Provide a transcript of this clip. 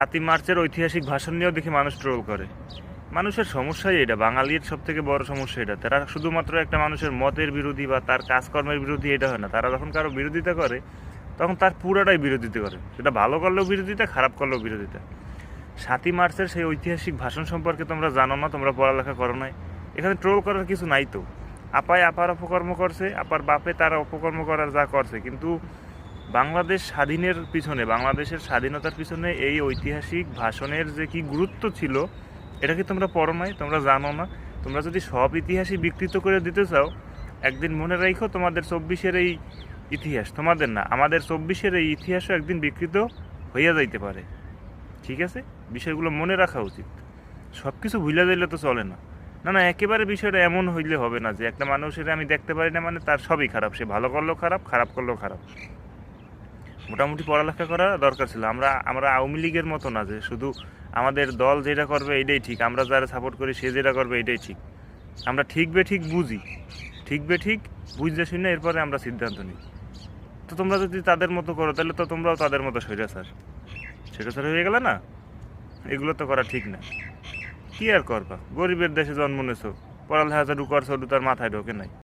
৭ই মার্চের ঐতিহাসিক ভাষণ নিয়েও দেখি মানুষ ট্রোল করে। মানুষের সমস্যাই এটা, বাঙালির সবথেকে বড় সমস্যা এটা। তারা শুধুমাত্র একটা মানুষের মতের বিরোধী বা তার কাজকর্মের বিরোধী এটা হয় না, তারা যখন কারো বিরোধিতা করে তখন তার পুরোটাই বিরোধিতা করে, সেটা ভালো করলেও বিরোধিতা, খারাপ করলেও বিরোধিতা। ৭ই মার্চের সেই ঐতিহাসিক ভাষণ সম্পর্কে তোমরা জানো না, তোমরা পড়ালেখা করো নাই, এখানে ট্রোল করার কিছু নাই তো। আপায় আপার অপকর্ম করছে, আপার বাপে তারা অপকর্ম করার যা করছে, কিন্তু বাংলাদেশ স্বাধীনের পিছনে, বাংলাদেশের স্বাধীনতার পিছনে এই ঐতিহাসিক ভাষণের যে কি গুরুত্ব ছিল এটা কি তোমরা পড়ো নাই, তোমরা জানো না? তোমরা যদি সব ইতিহাসই বিকৃত করে দিতে চাও, একদিন মনে রাখো তোমাদের ২৪-এর এই ইতিহাস, তোমাদের না, আমাদের ২৪-এর এই ইতিহাসও একদিন বিকৃত হইয়া যাইতে পারে। ঠিক আছে, বিষয়গুলো মনে রাখা উচিত। সব কিছু ভুলে দিলে তো চলে না। না না, একেবারে বিষয়টা এমন হইলে হবে না যে একটা মানুষের আমি দেখতে পারি না মানে তার সবই খারাপ, সে ভালো করলেও খারাপ, খারাপ করলেও খারাপ। মোটামুটি পড়ালেখা করা দরকার ছিল। আমরা আমরা আওয়ামী লীগের মতো না যে শুধু আমাদের দল যেটা করবে এইটাই ঠিক, আমরা যারা সাপোর্ট করি সে যেটা করবে এইটাই ঠিক। আমরা ঠিক বে ঠিক বুঝি, ঠিক বে ঠিক বুঝতে শুনে এরপরে আমরা সিদ্ধান্ত নিই। তো তোমরা যদি তাদের মতো করো তাহলে তো তোমরাও তাদের মতো স্বৈরাচার, স্বৈরাচার হয়ে গেলে না। এগুলো তো করা ঠিক না। কি আর করবা, গরিবের দেশে জন্ম নেছো, পড়ালেখা করছো, তার মাথায় ঢোকে নাই।